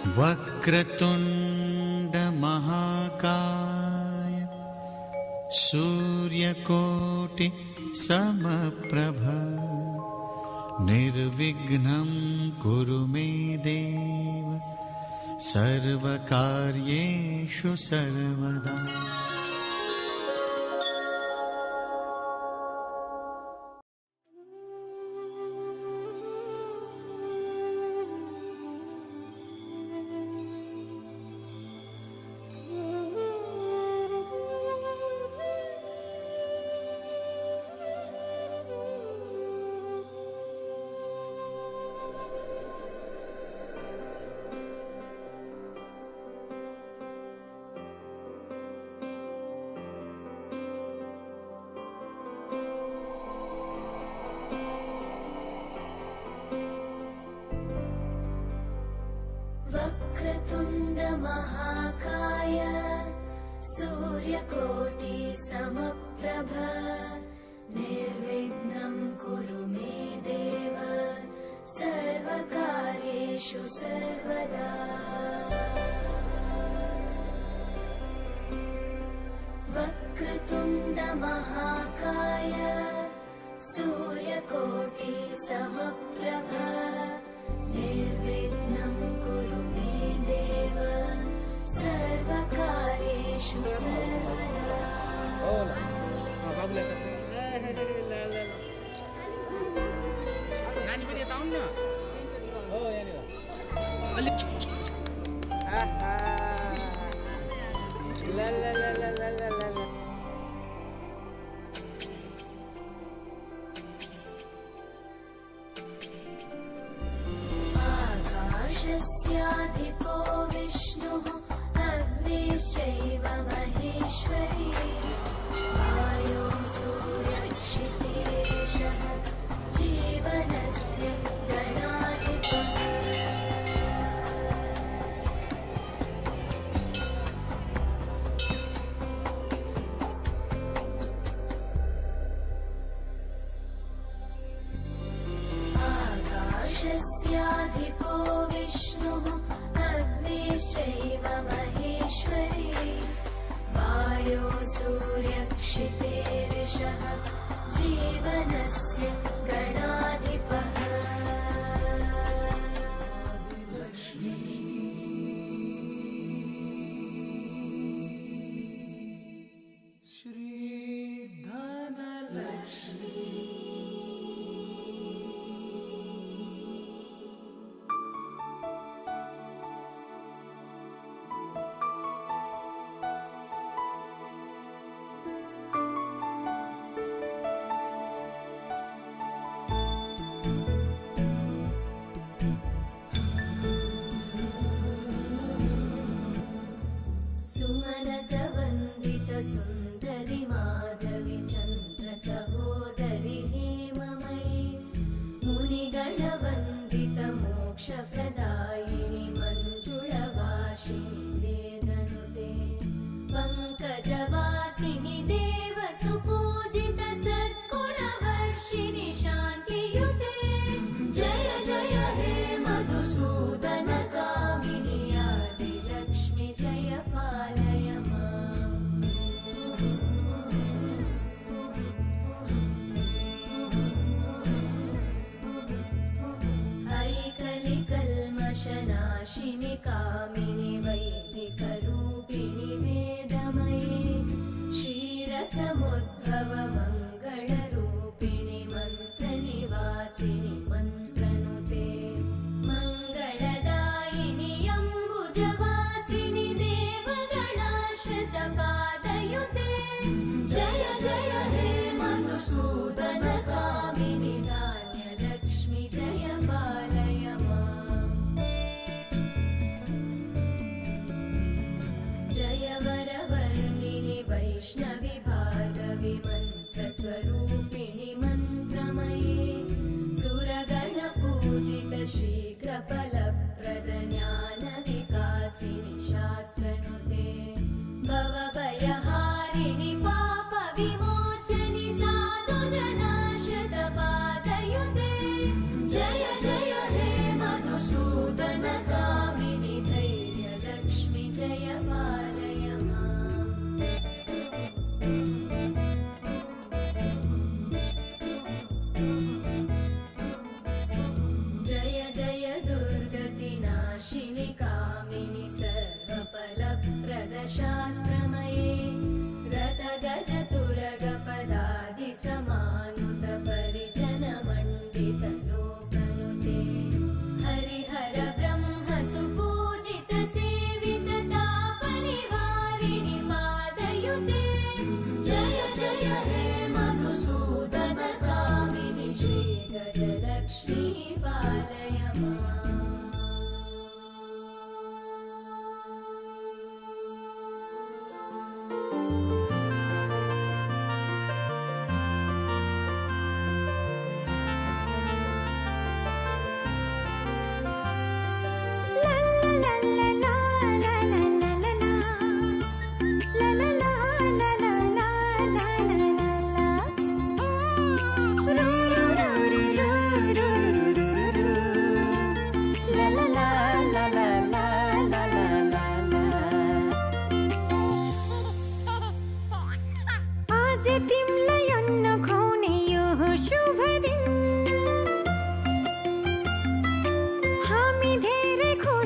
वक्रतुण्ड महाकाय सूर्यकोटि समप्रभ निर्विघ्नं कुरु मे देव सर्वकार्येषु सर्वदा। वक्रतुण्ड महाकाय सूर्यकोटि समप्रभ निर्विघ्नं कुरु मे देव सर्वकार्येषु सर्वदा। वक्रतुण्ड महाकाय सूर्यकोटि समप्रभ निर्विघ्नं कुरु मे देव सर्वकार्येषु सर्वदा। आकाशस्याधिपो विष्णुः अग्निश्चैव महेश्वरी वायो सूर्यक्षितिरेशः जीवनस्य गणाधिपः। आकाशस्याधिपो विष्णुः अग्निश्चैव महेश्वरी वायो सूर्यक्षितिरिषः जीवनस्य गणाधिपः। सुमनसवन्दित सुन्दरि माधवि चन्द्र सहोदरि हेममयि मुनिगणवन्दित मोक्षप्रदायिनि मञ्जुळभाषिणि वेदनुते पङ्कजवासिनि देव सुपूजित सद्गुणवर्षिणि शान्तियुते जय जय हे मधुसूदन कामिनि आदिलक्ष्मि जय पालय माम्। ऐकलिकल्मषनाशिनि कामिनि वैदिकरूपिणि वेदमये क्षीरसमुद्भव मङ्गलरूपिणि मन्त्रनिवासिनि मन्त्रनुते मङ्गलदायिनि अम्बुजवासिनि देवगणाश्रितपादयुते जय जय हे मधुसूदन कामिनि धान्यलक्ष्मि जय पालय माम्। जय वरवर्णिनि वैष्णवि भार्गवि मन्त्रस्वरूपिणि मन्त्रमये सुरगणपूजित शीघ्रफलप्रद ज्ञानविकासिनि शास्त्रनुते भवभयहारिणि पापविमोचनि साधुजनाश्रितपादयुते जय जय हे मधुसूदन कामिनि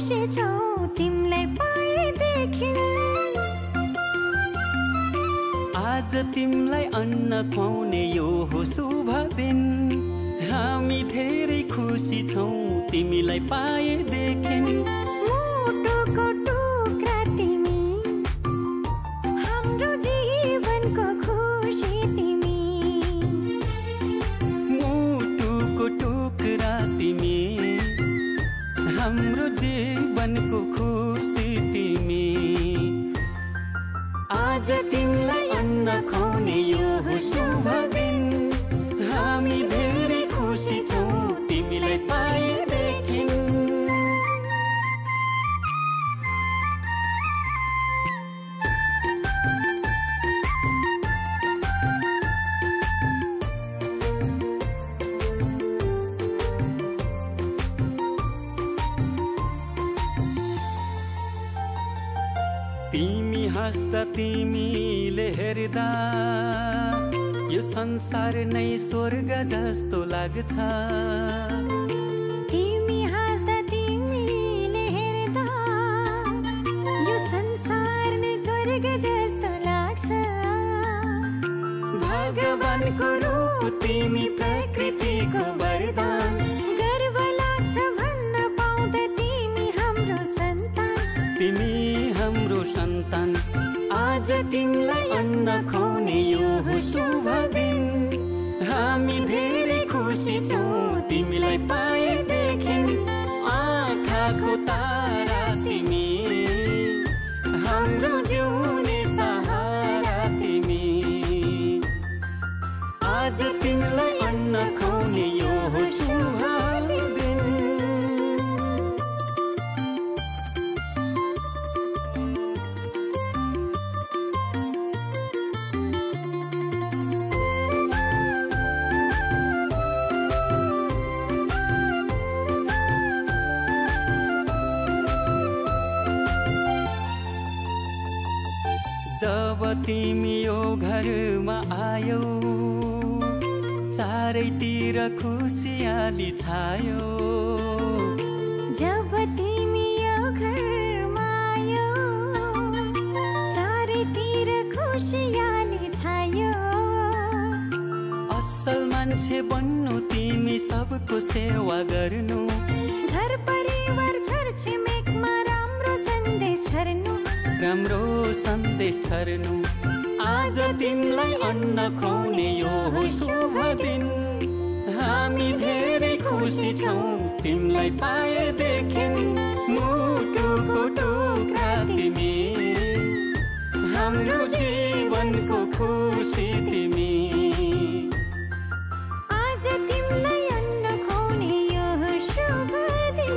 खुसी छौ तिमीलाई पाएदेखि। आज तिमीलाई अन्न खुवाउने यो हो शुभ दिन। हामी धेरै खुसी छौ तिमीलाई पाएदेखि। मुटुको टुक्रा तिमी, हाम्रो जीवनको खुसी तिमी। मुटुको टुक्रा तिमी, हाम्रो जीवनको खुसी तिमी। आज तिमीलाई अन्न खुवाउने यो हो शुभ दिन। हामी धेरै खुसी छौ तिमीलाई पाएदेखि। तिमी हाँस्दा तिमीले हेर्दा यो संसार नै स्वर्ग जस्तो लाग्छ। तिमी हाँस्दा तिमीले हेर्दा यो संसार नै स्वर्ग जस्तो लाग्छ। भगवानको रूप तिमी, प्रकृतिको वरदान। गर्व लाग्छ भन्न पाउँदा तिमी हाम्रो सन्तान। तिमी हाम्रो सन्तान। आज तिमीलाई अन्न खुवाउने यो हो शुभ दिन। हामी धेरै खुसी छौ तिमीलाई पाएदेखि। आँखाको तारा तिमी, हाम्रो जिउने सहारा तिमी। आज तिमीलाई अन्न खुवाउने यो हो शुभ दिन। जब तिमी यो घरमा आयौ, चारैतिर खुसियाली छायो। जब तिमी यो घरमा आयौ, चारैतिर खुसियाली छायो। असल मान्छे बन्नु तिमी, सबको सेवा गर्नु। घर परिवार छरछिमेकमा राम्रो सन्देश छर्नु। राम्रो सन्देश छर्नु। आज तिमीलाई अन्न खुवाउने यो हो शुभ दिन। हामी धेरै खुसी छौ तिमीलाई पाएदेखि। मुटुको टुक्रा तिमी, हाम्रो जीवनको खुसी तिमी। आज तिमीलाई अन्न खुवाउने यो हो शुभ दिन।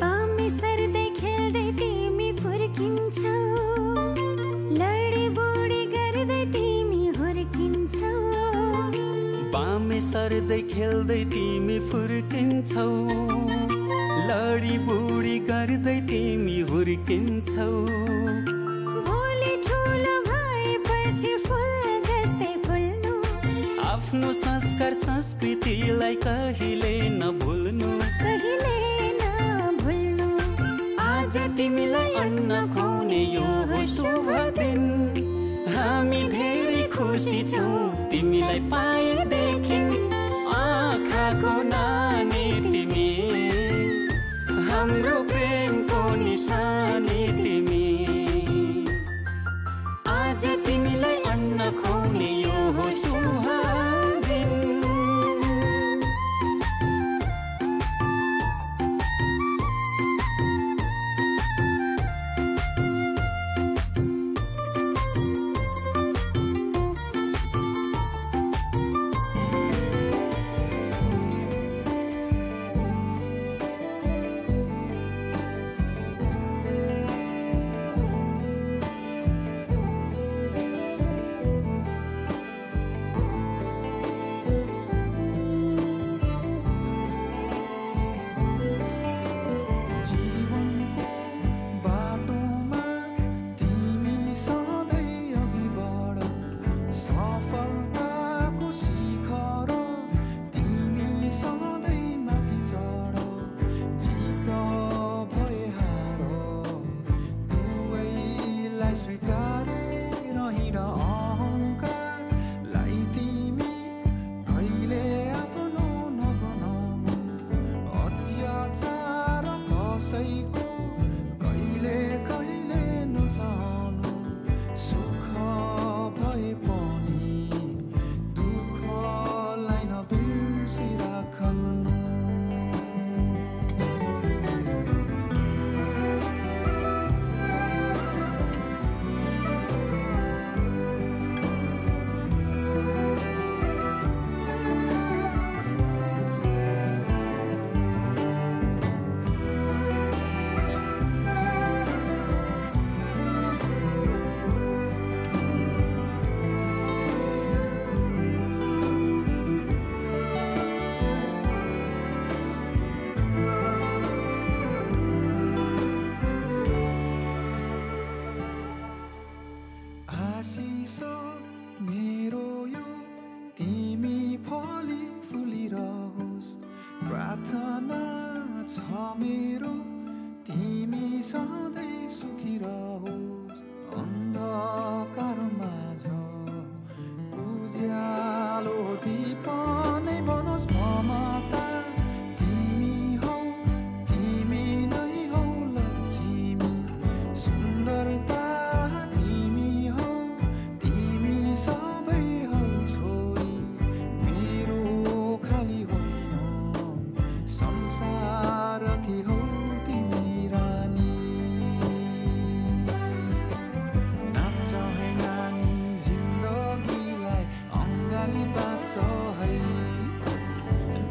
बामे सर्दै खेल्दै तिमी फुर्किन्छौ। लडी बुडी गर्दै तिमी हुर्किन्छौ। बामे सर्दै खेल्दै तिमी फुर्किन्छौ। लडी बुडी गर्दै तिमी हुर्किन्छौ। भोलि ठुलो भएपछि फुल जस्तै फुल्नु। आफ्नो संस्कार संस्कृतिलाई कहिले नभुल्नु। कहिले नभुल्नु। आज तिमीलाई अन्न खुवाउने यो हो शुभ दिन। हामी धेरै खुसी छौ तिमीलाई पाएदेखि। आँखाको नानी तिमी, हाम्रो प्रेमको निशानी तिमी। आज तिमीलाई अन्न खुवाउने यो हो शुभ दिन। सधैँ सुखी रहोस् अन्धकारमा झ उज्यालो दीप नै बनोस् ममता तिमी हौ तिमी नै हौ लक्ष्मी सुन्दरता तिमी हौ तिमी सबै हौ छोरी मेरो खाली होइन संसारकी हौ तिमी रानी नाच है नानी जिन्दगीलाई अङ्गाली बाँच है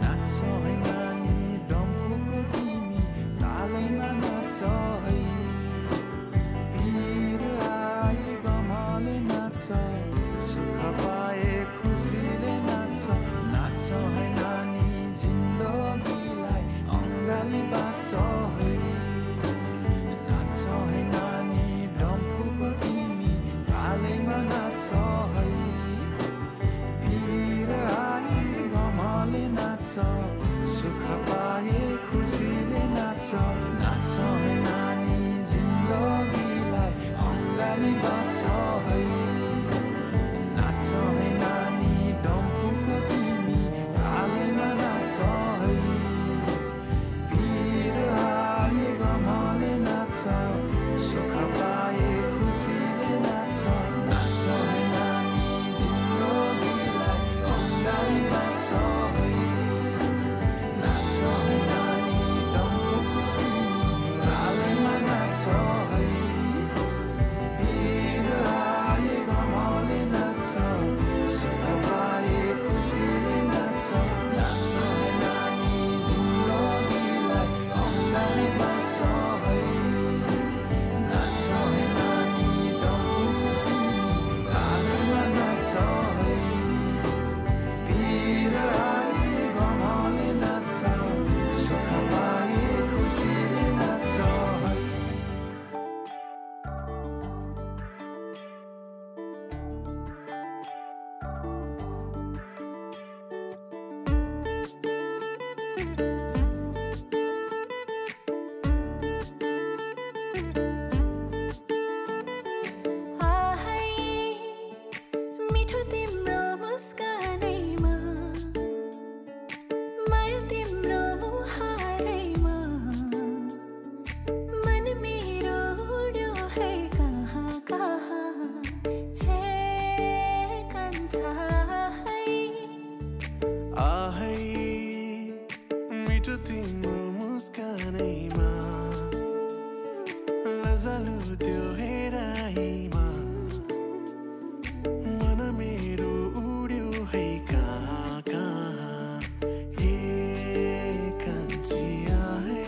नाच है नानी डम्फुको तिमी तालैमा नाच है पीर आए गमले नाच सुख पाए खुसीले नाच नाच है नानी जिन्दगीलाई अङ्गाली बाँच है नाच है नानी डम्फुको तिमी तालैमा नाच है पीर आए गमले नाच सुख पाए खुसीले नाच नाच है नानी जिन्दगीलाई अङ्गाली बाँच है नाच है नानी डम्फुको तिमी तालैमा नाच है पीर आए गमले नाच सुख पाए खुसीले नाच नाच है नानी जिन्दगीलाई अङ्गाली बाँच है नाच है नानी डम्फुको तिमी तालैमा नाच है पीर आए गमले नाच सुख पाए खुसीले नाच नाच है नानी जिन्दगीलाई अङ्गाली बाँच है नाच है नानी डम्फुको तिमी तालैमा नाच है पीर आए गमले नाच सुख पाए खुसीले नाच है आहै मिठो तिम्रो मुस्कानैमा माया तिम्रो मुहारैमा मन मेरो उड्यो है कहाँ कहाँ हे कान्छा है आहै मिठो तिम्रो मुस्कानैमा लजालु त्यो हेराइमा मन मेरो उड्यो है कहाँ कहाँ हे कान्छी आहै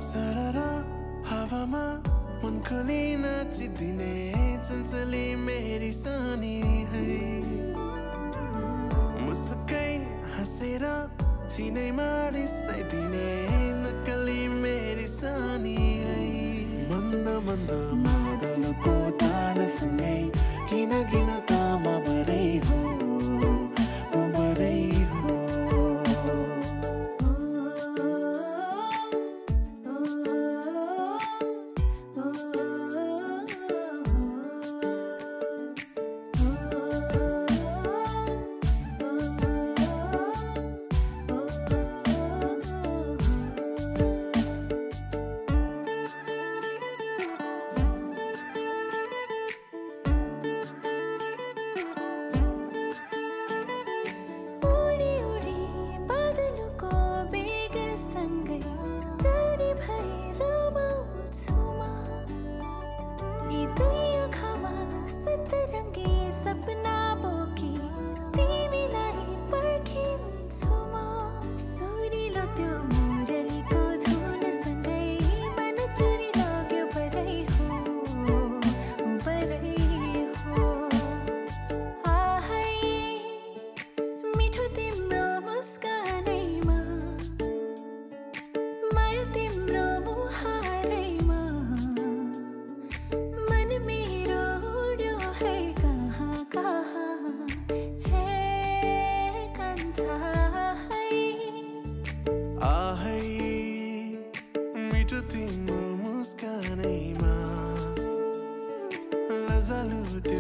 सररा हावामा मन खोली नाचिदिने चञ्चली मेरी सानी है मुस्कै हाँसेर छिनैमा रिसाइदिने नक्कली मेरी सानी है मन्द मन्द मादलको तालसँगै किन किन तामा भरै हो भरै हो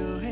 यो हे